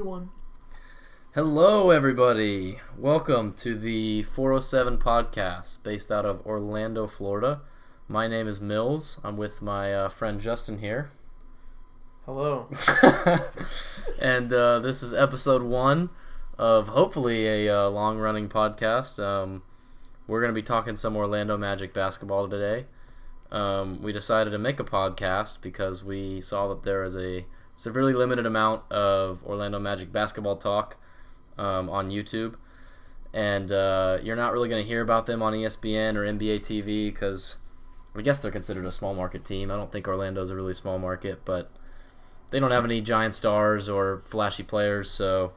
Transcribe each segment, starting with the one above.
One. Hello, everybody. Welcome to the 407 podcast based out of Orlando, Florida. My name is Mills. I'm with my friend Justin here. Hello. And this is episode 1 of hopefully a long-running podcast. We're going to be talking some Orlando Magic basketball today. We decided to make a podcast because we saw that there is a severely limited amount of Orlando Magic basketball talk on YouTube, and you're not really going to hear about them on ESPN or NBA TV because I guess they're considered a small market team. I don't think Orlando's a really small market, but they don't have any giant stars or flashy players, so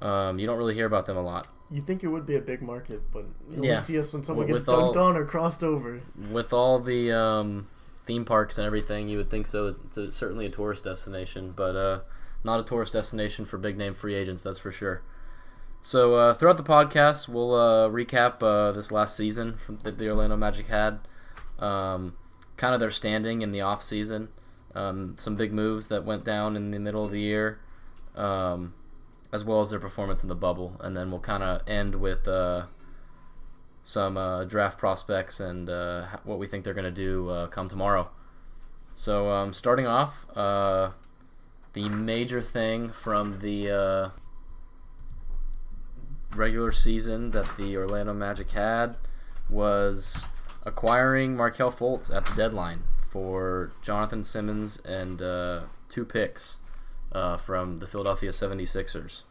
you don't really hear about them a lot. You think it would be a big market, but you only Yeah. see us when someone gets With dunked all- on or crossed over. With all the theme parks and everything, you would think so. It's certainly a tourist destination, but not a tourist destination for big-name free agents, that's for sure. So throughout the podcast, we'll recap this last season that the Orlando Magic had, kind of their standing in the off-season, some big moves that went down in the middle of the year, as well as their performance in the bubble, and then we'll kind of end with some draft prospects and what we think they're going to do come tomorrow. So starting off, the major thing from the regular season that the Orlando Magic had was acquiring Markelle Fultz at the deadline for Jonathan Simmons and 2 picks from the Philadelphia 76ers.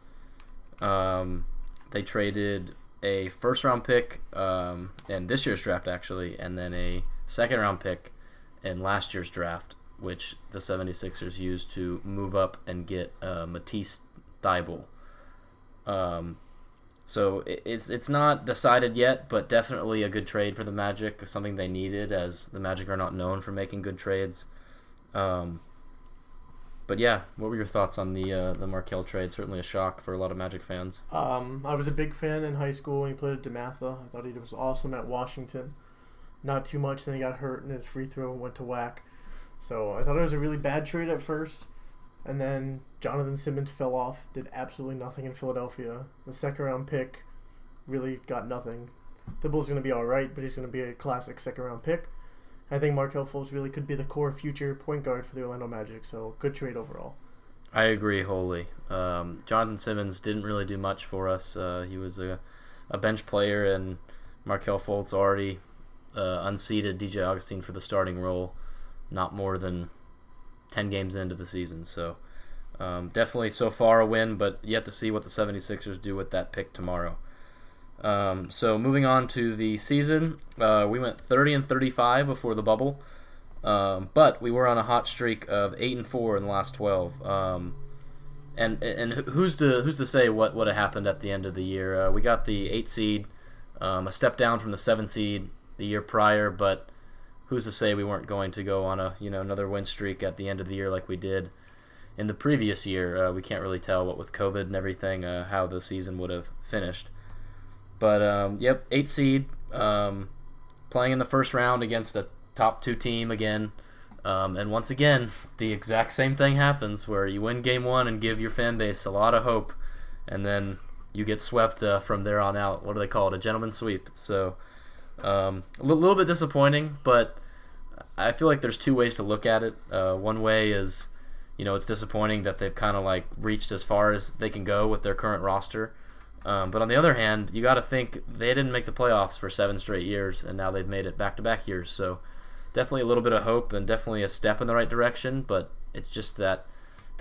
They traded a first-round pick in this year's draft, actually, and then a second-round pick in last year's draft, which the 76ers used to move up and get Matisse Thybulle. So it's not decided yet, but definitely a good trade for the Magic, something they needed, as the Magic are not known for making good trades. But yeah, what were your thoughts on the Markelle trade? Certainly a shock for a lot of Magic fans. I was a big fan in high school when he played at DeMatha. I thought he was awesome at Washington. Not too much, then he got hurt and his free throw went to whack. So I thought it was a really bad trade at first. And then Jonathan Simmons fell off, did absolutely nothing in Philadelphia. The second-round pick really got nothing. Thibault's going to be all right, but he's going to be a classic second-round pick. I think Markelle Fultz really could be the core future point guard for the Orlando Magic, so good trade overall. I agree wholly. Jonathan Simmons didn't really do much for us. He was a bench player, and Markelle Fultz already unseated DJ Augustine for the starting role not more than 10 games into the season. So definitely so far a win, but yet to see what the 76ers do with that pick tomorrow. So moving on to the season, we went 30-35 before the bubble, but we were on a hot streak of 8-4 in the last 12. And who's to say what would have happened at the end of the year? We got the 8 seed, a step down from the 7 seed the year prior, but who's to say we weren't going to go on another win streak at the end of the year like we did in the previous year? We can't really tell what with COVID and everything how the season would have finished. But, 8 seed, playing in the first round against a top 2 team again. And once again, the exact same thing happens where you win game 1 and give your fan base a lot of hope, and then you get swept from there on out. What do they call it? A gentleman's sweep. So a little bit disappointing, but I feel like there's 2 ways to look at it. One way is, it's disappointing that they've kind of like reached as far as they can go with their current roster. But on the other hand, you got to think they didn't make the playoffs for 7 straight years, and now they've made it back-to-back years. So definitely a little bit of hope and definitely a step in the right direction, but it's just that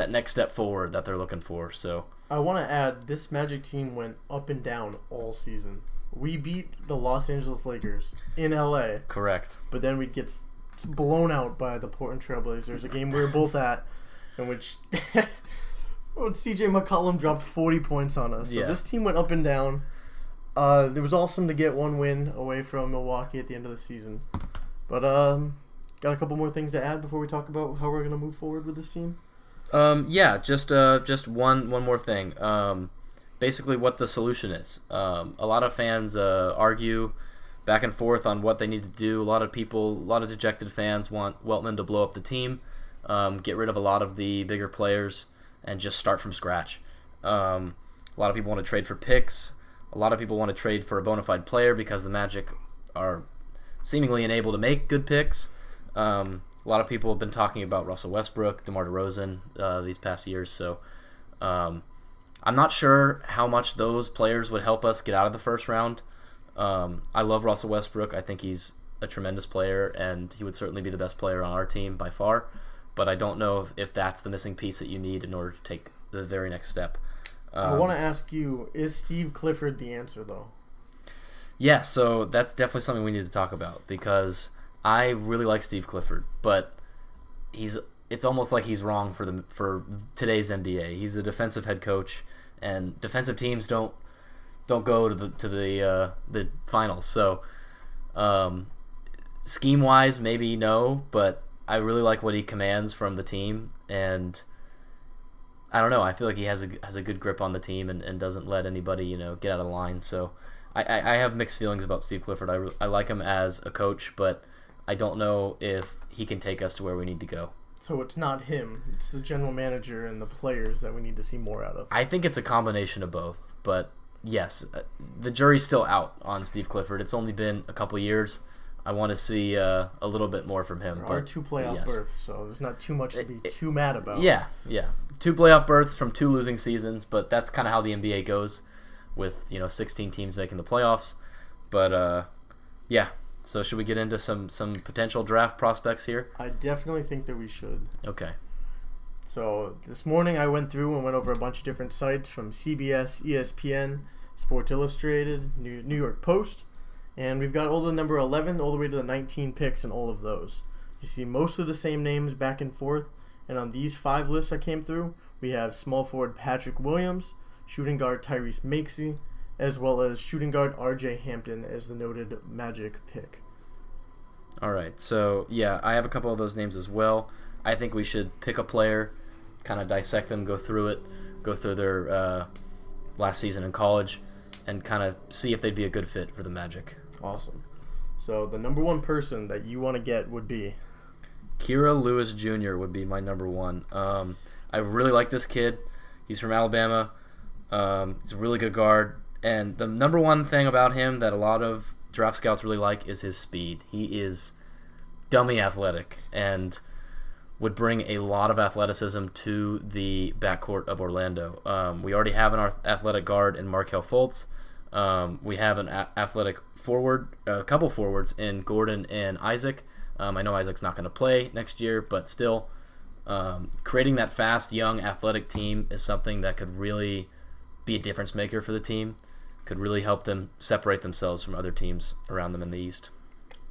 next step forward that they're looking for. So I want to add, this Magic team went up and down all season. We beat the Los Angeles Lakers in LA. Correct. But then we'd get blown out by the Portland Trailblazers, a game we were both at, in which CJ McCollum dropped 40 points on us. So Yeah. This team went up and down. It was awesome to get 1 win away from Milwaukee at the end of the season. But got a couple more things to add before we talk about how we're going to move forward with this team? Just one more thing. Basically what the solution is. A lot of fans argue back and forth on what they need to do. A lot of dejected fans want Weltman to blow up the team, get rid of a lot of the bigger players, and just start from scratch. A lot of people want to trade for picks. A lot of people want to trade for a bona fide player because the Magic are seemingly unable to make good picks. A lot of people have been talking about Russell Westbrook, DeMar DeRozan these past years. So I'm not sure how much those players would help us get out of the first round. I love Russell Westbrook. I think he's a tremendous player, and he would certainly be the best player on our team by far. But I don't know if that's the missing piece that you need in order to take the very next step. I want to ask you, is Steve Clifford the answer, though? Yeah, so that's definitely something we need to talk about because I really like Steve Clifford, but it's almost like he's wrong for today's NBA. He's a defensive head coach, and defensive teams don't go to the finals. So scheme wise, maybe no, but I really like what he commands from the team, and I don't know. I feel like he has a good grip on the team and doesn't let anybody get out of line. So I have mixed feelings about Steve Clifford. I like him as a coach, but I don't know if he can take us to where we need to go. So it's not him. It's the general manager and the players that we need to see more out of. I think it's a combination of both. But yes, the jury's still out on Steve Clifford. It's only been a couple years. I want to see a little bit more from him. There are 2 playoff berths, so there's not too much to be too mad about. Yeah. 2 playoff berths from 2 losing seasons, but that's kind of how the NBA goes with 16 teams making the playoffs. But yeah. So should we get into some potential draft prospects here? I definitely think that we should. Okay. So this morning I went through and went over a bunch of different sites from CBS, ESPN, Sports Illustrated, New York Post, and we've got all the number 11 all the way to the 19 picks in all of those. You see most of the same names back and forth, and on these 5 lists I came through, we have small forward Patrick Williams, shooting guard Tyrese Maxey, as well as shooting guard R.J. Hampton as the noted Magic pick. All right, so yeah, I have a couple of those names as well. I think we should pick a player, kind of dissect them, go through their last season in college, and kind of see if they'd be a good fit for the Magic. Awesome. So the number 1 person that you want to get would be? Kira Lewis Jr. would be my number 1. I really like this kid. He's from Alabama. He's a really good guard. And the number 1 thing about him that a lot of draft scouts really like is his speed. He is dummy athletic and would bring a lot of athleticism to the backcourt of Orlando. We already have an athletic guard in Markelle Fultz. We have an athletic forward, a couple forwards in Gordon and Isaac. I know Isaac's not going to play next year, but still, creating that fast, young, athletic team is something that could really be a difference maker for the team. Could really help them separate themselves from other teams around them in the East.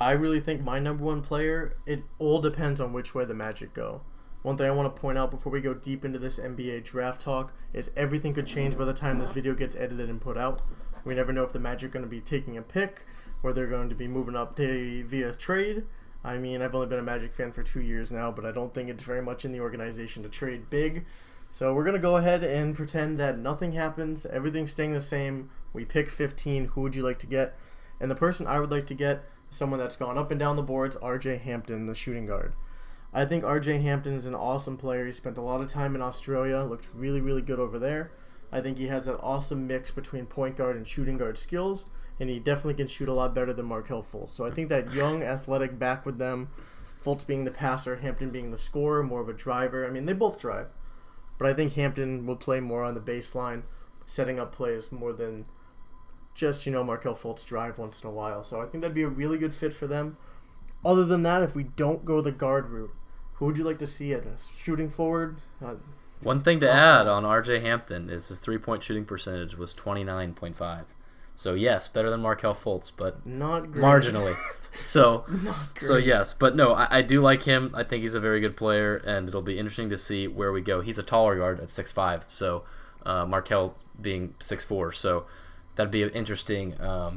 I really think my number 1 player, it all depends on which way the Magic go. One thing I want to point out before we go deep into this NBA draft talk is everything could change by the time this video gets edited and put out. We never know if the Magic are going to be taking a pick, or they're going to be moving up via trade. I mean, I've only been a Magic fan for 2 years now, but I don't think it's very much in the organization to trade big. So we're going to go ahead and pretend that nothing happens, everything's staying the same. We pick 15, who would you like to get? And the person I would like to get is someone that's gone up and down the boards, R.J. Hampton, the shooting guard. I think R.J. Hampton is an awesome player. He spent a lot of time in Australia, looked really, really good over there. I think he has that awesome mix between point guard and shooting guard skills, and he definitely can shoot a lot better than Markelle Fultz. So I think that young, athletic back with them, Fultz being the passer, Hampton being the scorer, more of a driver. I mean, they both drive. But I think Hampton will play more on the baseline, setting up plays more than just, Markelle Fultz drive once in a while. So I think that'd be a really good fit for them. Other than that, if we don't go the guard route, who would you like to see at us? Shooting forward? One thing to add on R.J. Hampton is his 3-point shooting percentage was 29.5. So yes, better than Markelle Fultz, but not great. Marginally. So not great. So yes, but no, I do like him. I think he's a very good player, and it'll be interesting to see where we go. He's a taller guard at 6'5", so Markelle being 6'4", so that'd be an interesting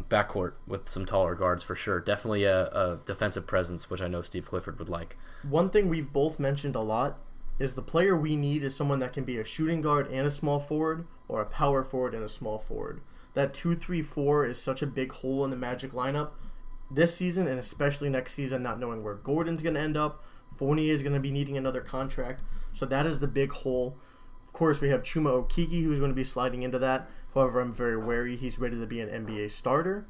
backcourt with some taller guards for sure. Definitely a defensive presence, which I know Steve Clifford would like. One thing we've both mentioned a lot is the player we need is someone that can be a shooting guard and a small forward, or a power forward and a small forward. That 2-3-4 is such a big hole in the Magic lineup this season, and especially next season, not knowing where Gordon's going to end up. Fournier is going to be needing another contract. So that is the big hole. Of course, we have Chuma Okeke, who's going to be sliding into that. However, I'm very wary. He's ready to be an NBA starter.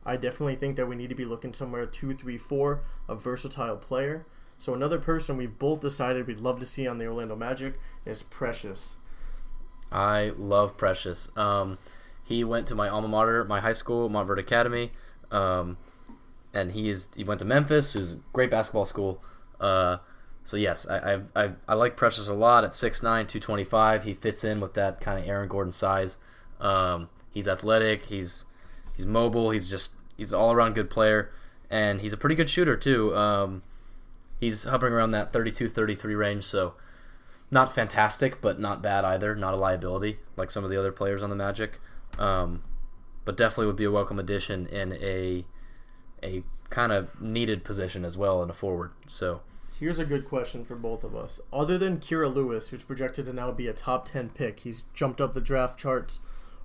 I definitely think that we need to be looking somewhere 2, 3, 4, a versatile player. So another person we've both decided we'd love to see on the Orlando Magic is Precious. I love Precious. He went to my alma mater, my high school, Montverde Academy, and he went to Memphis, who's a great basketball school. So yes, I like Precious a lot. At 6'9", 225, he fits in with that kind of Aaron Gordon size. He's athletic. He's mobile. He's an all around good player, and he's a pretty good shooter too. He's hovering around that 32-33 range, so not fantastic, but not bad either. Not a liability like some of the other players on the Magic, but definitely would be a welcome addition in a kind of needed position as well in a forward. So here's a good question for both of us. Other than Kira Lewis, who's projected to now be a top 10 pick, he's jumped up the draft charts.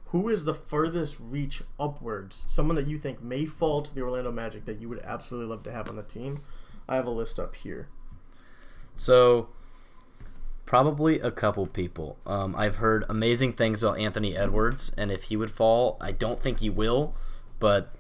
Who is the furthest reach upwards? Someone that you think may fall to the Orlando Magic that you would absolutely love to have on the team? I have a list up here. So, probably a couple people. I've heard amazing things about Anthony Edwards, and if he would fall, I don't think he will, but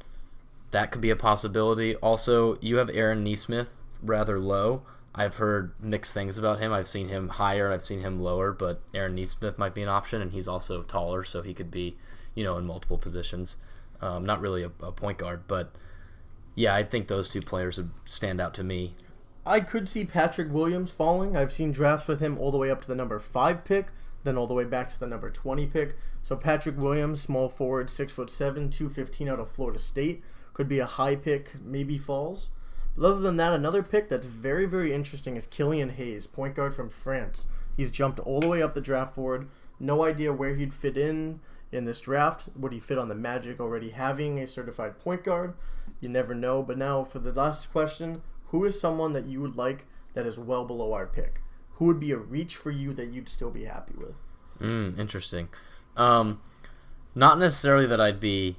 that could be a possibility. Also, you have Aaron Nesmith rather low. I've heard mixed things about him. I've seen him higher, I've seen him lower, but Aaron Nesmith might be an option, and he's also taller, so he could be, in multiple positions. Not really a point guard, but yeah, I think those two players would stand out to me. I could see Patrick Williams falling. I've seen drafts with him all the way up to the number 5 pick, then all the way back to the number 20 pick. So Patrick Williams, small forward, 6'7", 215 out of Florida State, could be a high pick, maybe falls. But other than that, another pick that's very, very interesting is Killian Hayes, point guard from France. He's jumped all the way up the draft board. No idea where he'd fit in this draft. Would he fit on the Magic already having a certified point guard? You never know. But now for the last question, who is someone that you would like that is well below our pick? Who would be a reach for you that you'd still be happy with? Interesting. Not necessarily that I'd be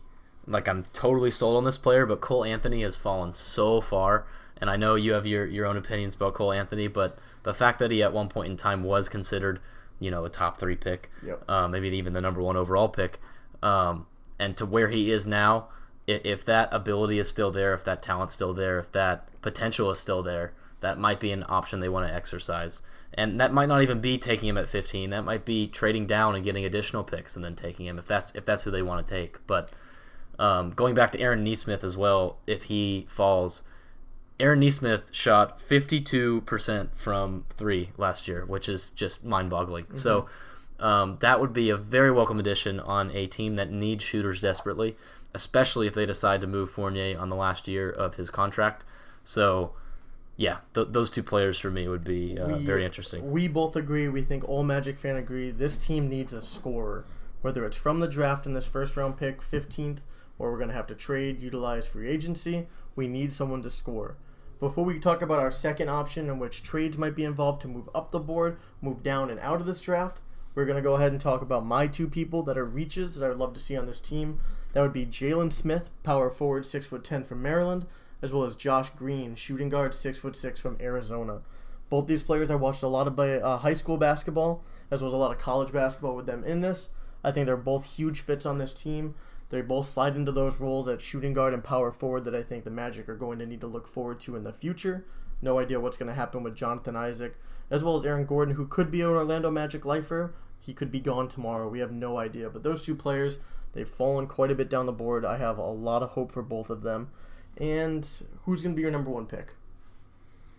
I'm totally sold on this player, but Cole Anthony has fallen so far, and I know you have your own opinions about Cole Anthony, but the fact that he at one point in time was considered, a top 3 pick, yep. Maybe even the number 1 overall pick, and to where he is now, if that ability is still there, if that talent's still there, if that potential is still there, that might be an option they want to exercise. And that might not even be taking him at 15. That might be trading down and getting additional picks and then taking him if that's who they want to take. But going back to Aaron Nesmith as well, if he falls, Aaron Nesmith shot 52% from 3 last year, which is just mind-boggling. Mm-hmm. So that would be a very welcome addition on a team that needs shooters desperately, especially if they decide to move Fournier on the last year of his contract. So, yeah, those two players for me would be very interesting. We both agree. We think all Magic fans agree. This team needs a scorer, whether it's from the draft in this first-round pick, 15th, or we're going to have to trade, utilize free agency. We need someone to score. Before we talk about our second option in which trades might be involved to move up the board, move down and out of this draft, we're going to go ahead and talk about my 2 people that are reaches that I would love to see on this team. That would be Jalen Smith, power forward, 6'10" from Maryland, as well as Josh Green, shooting guard, 6'6" from Arizona. Both these players I watched a lot of high school basketball, as well as a lot of college basketball with them in this. I think they're both huge fits on this team. They both slide into those roles at shooting guard and power forward that I think the Magic are going to need to look forward to in the future. No idea what's going to happen with Jonathan Isaac, as well as Aaron Gordon, who could be an Orlando Magic lifer. He could be gone tomorrow. We have no idea. But those 2 players, they've fallen quite a bit down the board. I have a lot of hope for both of them. And who's going to be your number 1 pick?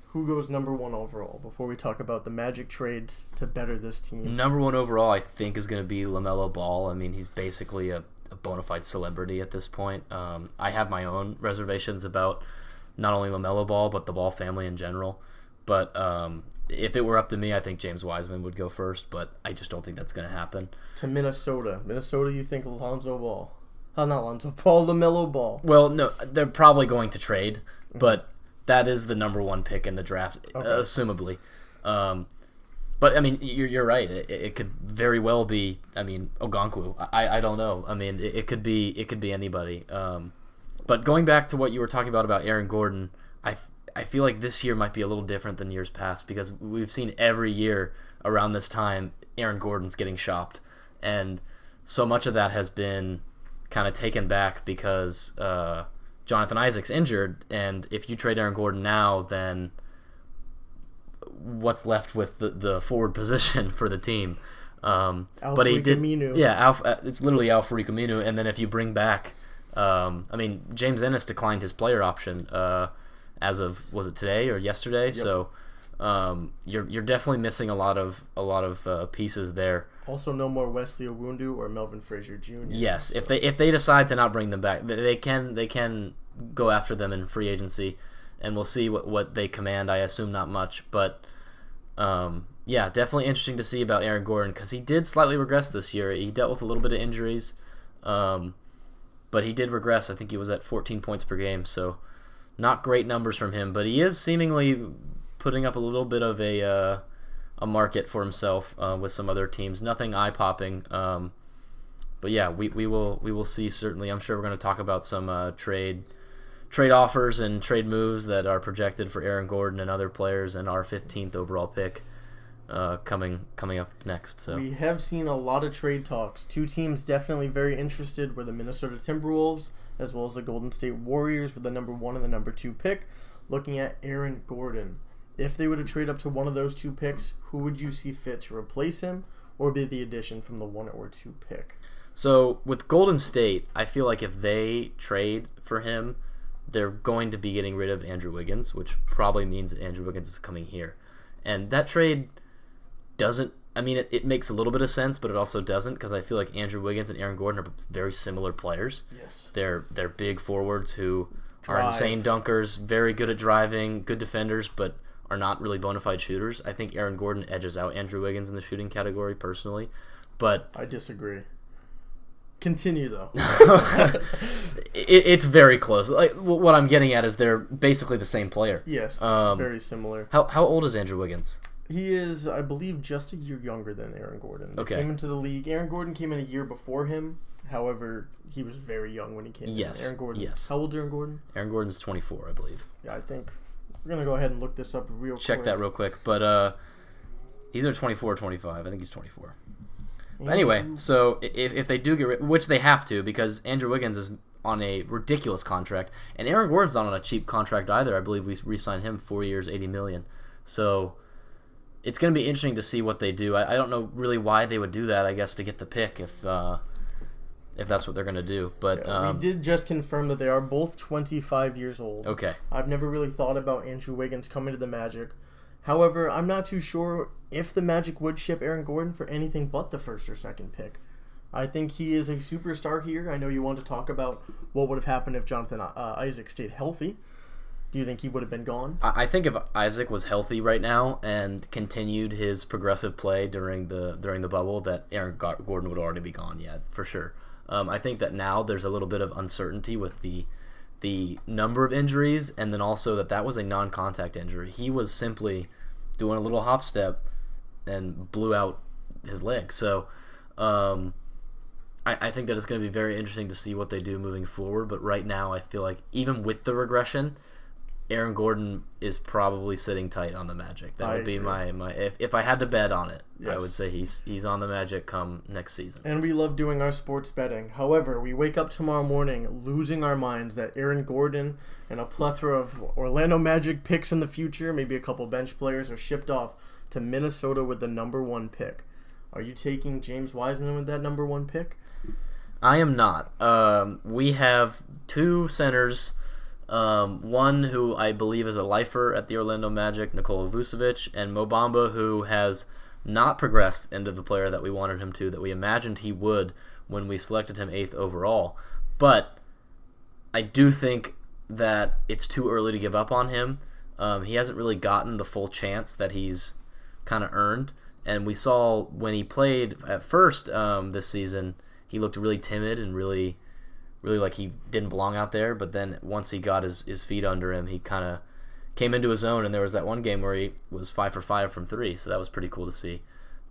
Who goes number 1 overall before we talk about the Magic trades to better this team? Number 1 overall, I think, is going to be LaMelo Ball. I mean, he's basically a bona fide celebrity at this point. I have my own reservations about not only LaMelo Ball, but the Ball family in general. But if it were up to me, I think James Wiseman would go first, but I just don't think that's going to happen. To Minnesota. Minnesota, you think Lonzo Ball? Not Lonzo Ball, LaMelo Ball. Well, no, they're probably going to trade, but that is the number 1 pick in the draft, assumably. But, I mean, you're right. It could very well be, Ogankwu. I don't know. I mean, it could be anybody. But going back to what you were talking about Aaron Gordon, I feel like this year might be a little different than years past because we've seen every year around this time Aaron Gordon's getting shopped. And so much of that has been kind of taken back because Jonathan Isaac's injured, and if you trade Aaron Gordon now, then what's left with the forward position for the team? But he did, it's literally Alfred Camino, and then if you bring back, James Ennis declined his player option as of, was it today or yesterday? Yep. So you're definitely missing a lot of pieces there. Also, no more Wesley Owundu or Melvin Frazier Jr. Yes, if they decide to not bring them back, they can go after them in free agency, and we'll see what they command. I assume not much, but definitely interesting to see about Aaron Gordon because he did slightly regress this year. He dealt with a little bit of injuries, but he did regress. I think he was at 14 points per game, so not great numbers from him. But he is seemingly putting up a little bit of a market for himself with some other teams. Nothing eye-popping, but yeah, we will see. Certainly, I'm sure we're going to talk about some trade offers and trade moves that are projected for Aaron Gordon and other players and our 15th overall pick coming up next. So we have seen a lot of trade talks. Two teams definitely very interested were the Minnesota Timberwolves as well as the Golden State Warriors with the number 1 and the number 2 pick, looking at Aaron Gordon. If they were to trade up to one of those 2 picks, who would you see fit to replace him or be the addition from the 1 or 2 pick? So with Golden State, I feel like if they trade for him, they're going to be getting rid of Andrew Wiggins, which probably means that Andrew Wiggins is coming here. And that trade doesn't, it makes a little bit of sense, but it also doesn't because I feel like Andrew Wiggins and Aaron Gordon are very similar players. Yes. They're big forwards who are insane dunkers, very good at driving, good defenders, but are not really bona fide shooters. I think Aaron Gordon edges out Andrew Wiggins in the shooting category personally, but I disagree. Continue though. It's very close. Like what I'm getting at is they're basically the same player. Yes, very similar. How old is Andrew Wiggins? He is, I believe, just a year younger than Aaron Gordon. He came into the league. Aaron Gordon came in a year before him. However, he was very young when he came in. Aaron Gordon. Yes. How old is Aaron Gordon? Aaron Gordon's 24, I believe. Yeah, I think we're gonna go ahead and look this up real quick. Check that real quick. But he's either 24 or 25. I think he's 24. But anyway, so if they do get rid, which they have to because Andrew Wiggins is on a ridiculous contract, and Aaron Gordon's not on a cheap contract either. I believe we re-signed him 4 years, $80 million. So it's going to be interesting to see what they do. I don't know really why they would do that. I guess to get the pick if that's what they're going to do. But we did just confirm that they are both 25 years old. Okay. I've never really thought about Andrew Wiggins coming to the Magic. However, I'm not too sure if the Magic would ship Aaron Gordon for anything but the 1st or 2nd pick. I think he is a superstar here. I know you want to talk about what would have happened if Jonathan Isaac stayed healthy. Do you think he would have been gone? I think if Isaac was healthy right now and continued his progressive play during the bubble, that Aaron Gordon would already be gone, for sure. I think that now there's a little bit of uncertainty with the number of injuries, and then also that was a non-contact injury. He was simply doing a little hop step and blew out his leg. So I think that it's going to be very interesting to see what they do moving forward. But right now I feel like even with the regression, Aaron Gordon is probably sitting tight on the Magic. That would be my if I had to bet on it, yes. I would say he's on the Magic come next season. And we love doing our sports betting. However, we wake up tomorrow morning losing our minds that Aaron Gordon and a plethora of Orlando Magic picks in the future, maybe a couple bench players, are shipped off to Minnesota with the number 1 pick. Are you taking James Wiseman with that number 1 pick? I am not. We have 2 centers. One who I believe is a lifer at the Orlando Magic, Nikola Vucevic, and Mo Bamba, who has not progressed into the player that we wanted him to, that we imagined he would when we selected him 8th overall. But I do think that it's too early to give up on him. He hasn't really gotten the full chance that he's kind of earned. And we saw when he played at first this season, he looked really timid and really like he didn't belong out there, but then once he got his feet under him, he kind of came into his own, and there was that one game where he was 5 for 5 from 3, so that was pretty cool to see.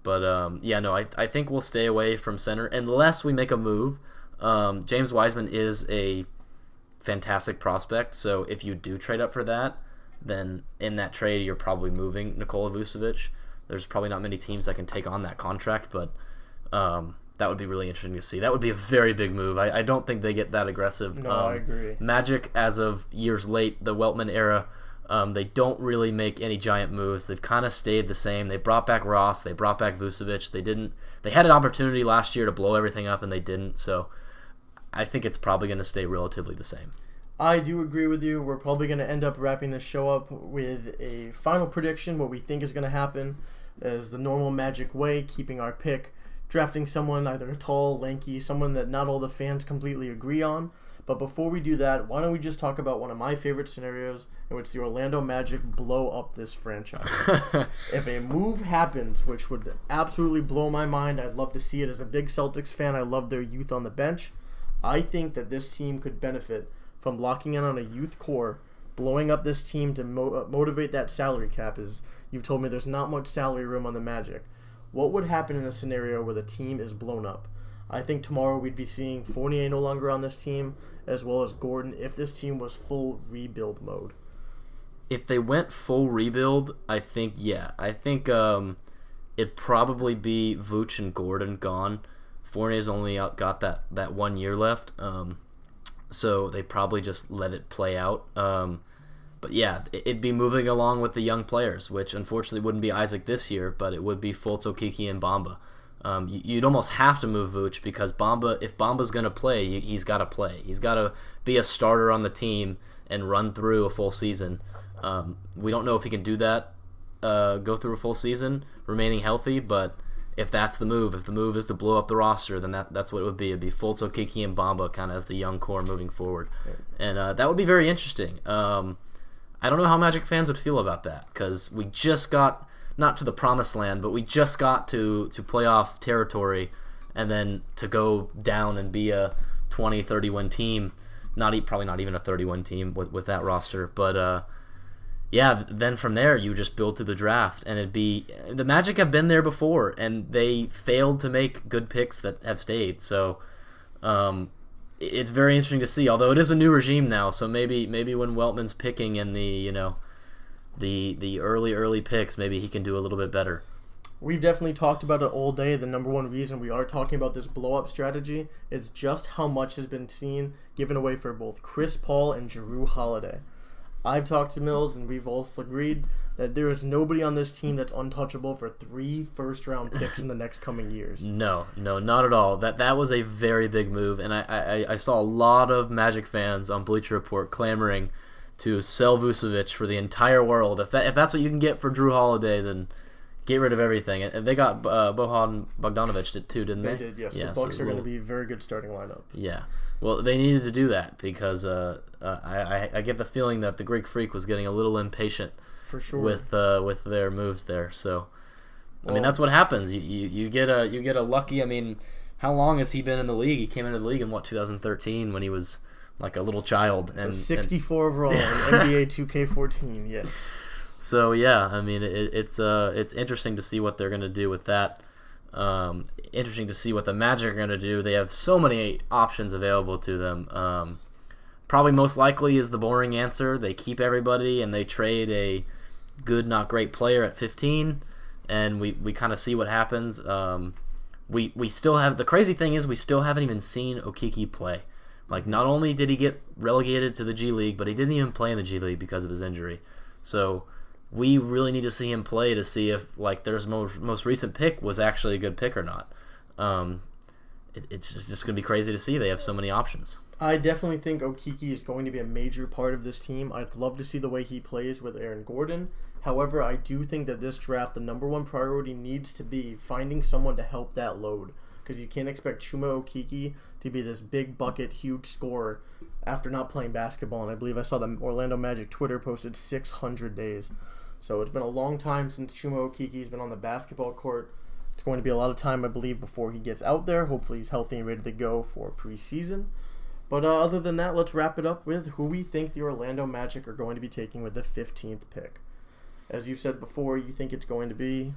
But I think we'll stay away from center unless we make a move. James Wiseman is a fantastic prospect, so if you do trade up for that, then in that trade you're probably moving Nikola Vucevic. There's probably not many teams that can take on that contract, but that would be really interesting to see. That would be a very big move. I don't think they get that aggressive. No, I agree. Magic, as of years late, the Weltman era, they don't really make any giant moves. They've kind of stayed the same. They brought back Ross. They brought back Vucevic. They had an opportunity last year to blow everything up, and they didn't. So I think it's probably going to stay relatively the same. I do agree with you. We're probably going to end up wrapping this show up with a final prediction, what we think is going to happen, as the normal Magic way, keeping our pick, drafting someone either tall, lanky, someone that not all the fans completely agree on. But before we do that, why don't we just talk about one of my favorite scenarios in which the Orlando Magic blow up this franchise. If a move happens, which would absolutely blow my mind, I'd love to see it. As a big Celtics fan, I love their youth on the bench. I think that this team could benefit from locking in on a youth core, blowing up this team to motivate that salary cap, as you've told me there's not much salary room on the Magic. What would happen in a scenario where the team is blown up? I think tomorrow we'd be seeing Fournier no longer on this team, as well as Gordon, if this team was full rebuild mode. If they went full rebuild, I think, yeah. I think it'd probably be Vooch and Gordon gone. Fournier's only got that 1 year left. So they probably just let it play out. But yeah, it'd be moving along with the young players, which unfortunately wouldn't be Isaac this year, but it would be Fultz, Okeke, and Bamba. You'd almost have to move Vooch because if Bamba's going to play, he's got to play. He's got to be a starter on the team and run through a full season. We don't know if he can do that, go through a full season, remaining healthy, but if that's the move, if the move is to blow up the roster, then that's what it would be. It'd be Fultz, Okeke, and Bamba kind of as the young core moving forward. And that would be very interesting. I don't know how Magic fans would feel about that because we just got, not to the promised land, but we just got to playoff territory, and then to go down and be a 20, 30-win team, probably not even a 30-win team with that roster, but yeah, then from there you just build through the draft, and the Magic have been there before, and they failed to make good picks that have stayed. So it's very interesting to see. Although it is a new regime now, so maybe when Weltman's picking in the early picks, maybe he can do a little bit better. We've definitely talked about it all day. The number one reason we are talking about this blow-up strategy is just how much has been given away for both Chris Paul and Jrue Holiday. I've talked to Mills, and we've all agreed that there is nobody on this team that's untouchable for 3 first-round picks in the next coming years. No, not at all. That was a very big move, and I saw a lot of Magic fans on Bleacher Report clamoring to sell Vucevic for the entire world. If that's what you can get for Jrue Holiday, then get rid of everything. And they got Bojan Bogdanovic did too, didn't they? They did, yes. Yeah, the Bucks are going to be a very good starting lineup. Yeah. Well, they needed to do that because I get the feeling that the Greek Freak was getting a little impatient for sure with their moves there. So, I mean, that's what happens. You get a lucky. I mean, how long has he been in the league? He came into the league in 2013 when he was like a little child. So 64 overall in NBA 2K14. Yes. So yeah, I mean, it's interesting to see what they're gonna do with that. Interesting to see what the Magic are going to do. They have so many options available to them. Probably most likely is the boring answer. They keep everybody and they trade a good, not great player at 15, and we kind of see what happens. We still have, the crazy thing is we still haven't even seen Okeke play. Like, not only did he get relegated to the G League, but he didn't even play in the G League because of his injury. So we really need to see him play to see if like their most recent pick was actually a good pick or not. It's just going to be crazy to see. They have so many options. I definitely think Okeke is going to be a major part of this team. I'd love to see the way he plays with Aaron Gordon. However, I do think that this draft, the number one priority needs to be finding someone to help that load. Because you can't expect Chuma Okeke to be this big bucket, huge scorer after not playing basketball. And I believe I saw the Orlando Magic Twitter posted 600 days. So it's been a long time since Chuma Okeke's been on the basketball court. It's going to be a lot of time, I believe, before he gets out there. Hopefully he's healthy and ready to go for preseason. But other than that, let's wrap it up with who we think the Orlando Magic are going to be taking with the 15th pick. As you said before, you think it's going to be...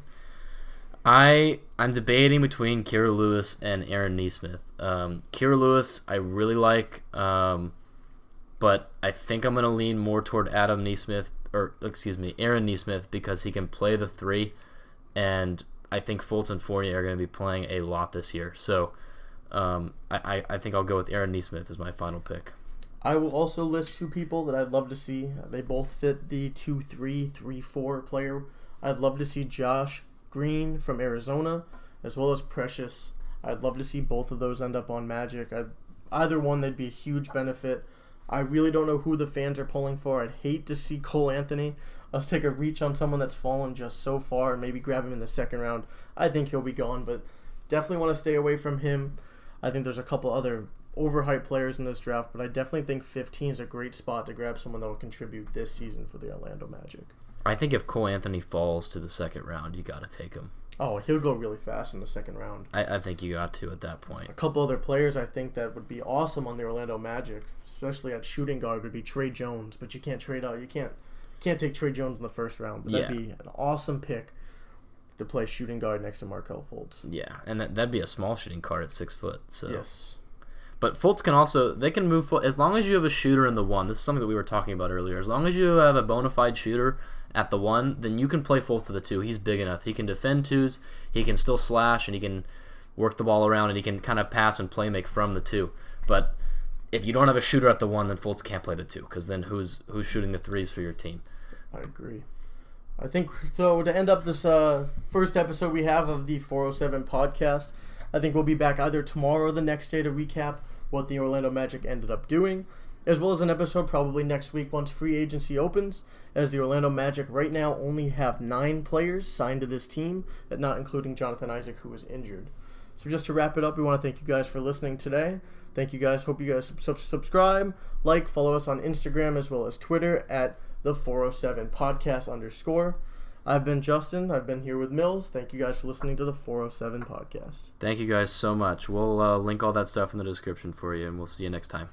I'm debating between Kira Lewis and Aaron Nesmith. Kira Lewis I really like, but I think I'm going to lean more toward Aaron Nesmith because he can play the 3. and I think Fultz and Fournier are going to be playing a lot this year. So I think I'll go with Aaron Nesmith as my final pick. I will also list two people that I'd love to see. They both fit the 2-3, 3-4 player. I'd love to see Josh Green from Arizona, as well as Precious. I'd love to see both of those end up on Magic. Either one, they'd be a huge benefit. I really don't know who the fans are pulling for. I'd hate to see Cole Anthony. Let's take a reach on someone that's fallen just so far and maybe grab him in the second round. I think he'll be gone, but definitely want to stay away from him. I think there's a couple other overhyped players in this draft, but I definitely think 15 is a great spot to grab someone that will contribute this season for the Orlando Magic. I think if Cole Anthony falls to the second round, you got to take him. Oh, he'll go really fast in the second round. I think you got to at that point. A couple other players I think that would be awesome on the Orlando Magic, especially at shooting guard, would be Trey Jones, but you can't trade out. You can't take Trey Jones in the first round, but that'd be an awesome pick to play shooting guard next to Markelle Fultz. Yeah, and that'd be a small shooting guard at 6 foot. So. Yes. But Fultz can also, they can move, as long as you have a shooter in the 1. This is something that we were talking about earlier. As long as you have a bona fide shooter at the 1, then you can play Fultz to the 2. He's big enough. He can defend 2s. He can still slash, and he can work the ball around, and he can kind of pass and play make from the 2. But if you don't have a shooter at the 1, then Fultz can't play the 2, because then who's shooting the 3s for your team? I agree. I think, so to end up this first episode we have of the 407 podcast, I think we'll be back either tomorrow or the next day to recap what the Orlando Magic ended up doing, as well as an episode probably next week once free agency opens, as the Orlando Magic right now only have 9 players signed to this team, not including Jonathan Isaac, who was injured. So just to wrap it up, we want to thank you guys for listening today. Thank you guys. Hope you guys subscribe, like, follow us on Instagram as well as Twitter at the 407 podcast _. I've been Justin. I've been here with Mills. Thank you guys for listening to the 407 podcast. Thank you guys so much. We'll link all that stuff in the description for you, and we'll see you next time.